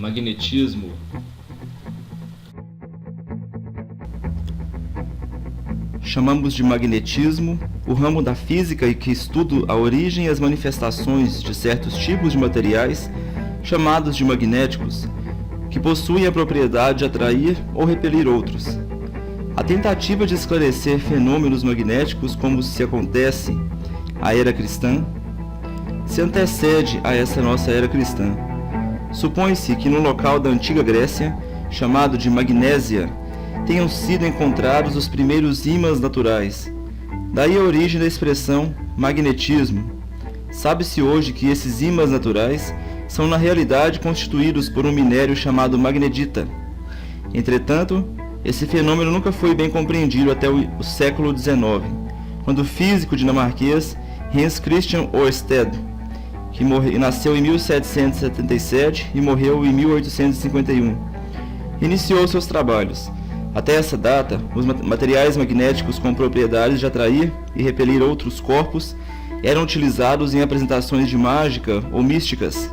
Magnetismo. Chamamos de magnetismo o ramo da física que estuda a origem e as manifestações de certos tipos de materiais, chamados de magnéticos, que possuem a propriedade de atrair ou repelir outros. A tentativa de esclarecer fenômenos magnéticos como se acontece à era cristã se antecede a essa nossa era cristã. Supõe-se que no local da antiga Grécia, chamado de Magnésia, tenham sido encontrados os primeiros ímãs naturais. Daí a origem da expressão magnetismo. Sabe-se hoje que esses ímãs naturais são na realidade constituídos por um minério chamado magnetita. Entretanto, esse fenômeno nunca foi bem compreendido até o século XIX, quando o físico dinamarquês Hans Christian Ørsted, que nasceu em 1777 e morreu em 1851, iniciou seus trabalhos. Até essa data, os materiais magnéticos com propriedades de atrair e repelir outros corpos eram utilizados em apresentações de mágica ou místicas.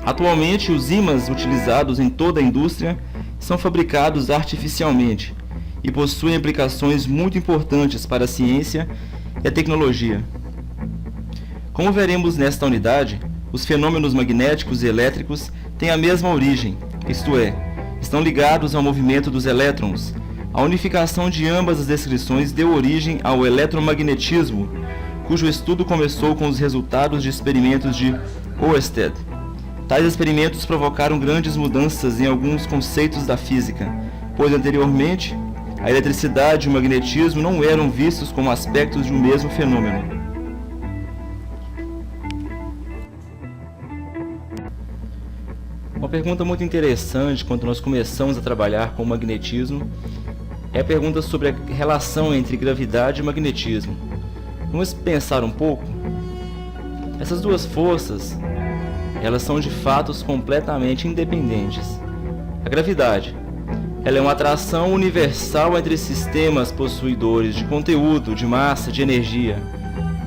Atualmente, os ímãs utilizados em toda a indústria são fabricados artificialmente e possuem aplicações muito importantes para a ciência e a tecnologia. Como veremos nesta unidade, os fenômenos magnéticos e elétricos têm a mesma origem, isto é, estão ligados ao movimento dos elétrons. A unificação de ambas as descrições deu origem ao eletromagnetismo, cujo estudo começou com os resultados de experimentos de Ørsted. Tais experimentos provocaram grandes mudanças em alguns conceitos da física, pois anteriormente a eletricidade e o magnetismo não eram vistos como aspectos de um mesmo fenômeno. Uma pergunta muito interessante quando nós começamos a trabalhar com o magnetismo é a pergunta sobre a relação entre gravidade e magnetismo. Vamos pensar um pouco? Essas duas forças, elas são de fatos completamente independentes. A gravidade, ela é uma atração universal entre sistemas possuidores de conteúdo, de massa, de energia.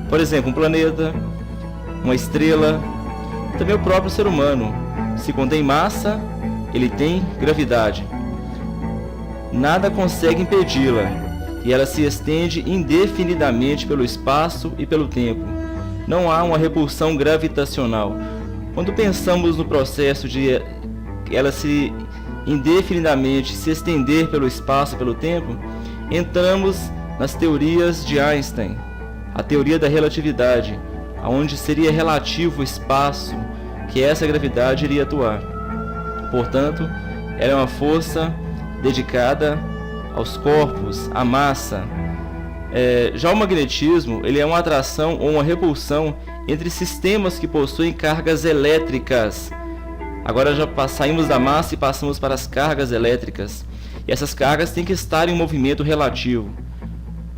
Por exemplo, um planeta, uma estrela, também o próprio ser humano. Se contém massa, ele tem gravidade. Nada consegue impedi-la, e ela se estende indefinidamente pelo espaço e pelo tempo. Não há uma repulsão gravitacional. Quando pensamos no processo de ela se indefinidamente se estender pelo espaço e pelo tempo, entramos nas teorias de Einstein, a teoria da relatividade, onde seria relativo o espaço que essa gravidade iria atuar. Portanto, ela é uma força dedicada aos corpos, à massa. Já o magnetismo, ele é uma atração ou uma repulsão entre sistemas que possuem cargas elétricas. Agora já saímos da massa e passamos para as cargas elétricas. E essas cargas têm que estar em movimento relativo,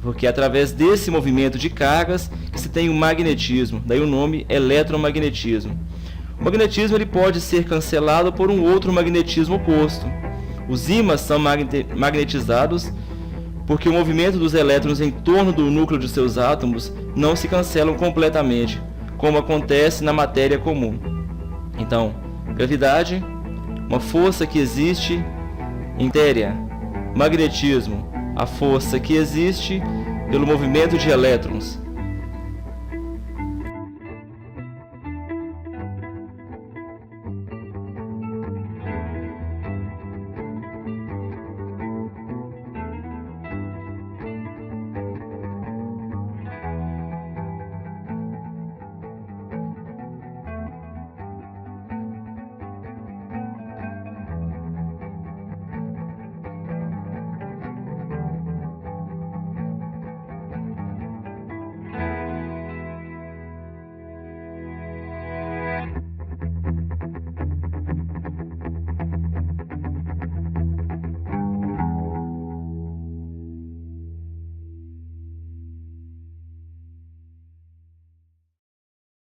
porque é através desse movimento de cargas que se tem o magnetismo, daí o nome eletromagnetismo. O magnetismo ele pode ser cancelado por um outro magnetismo oposto. Os ímãs são magnetizados porque o movimento dos elétrons em torno do núcleo de seus átomos não se cancelam completamente, como acontece na matéria comum. Então, gravidade, uma força que existe em matéria. Magnetismo, a força que existe pelo movimento de elétrons.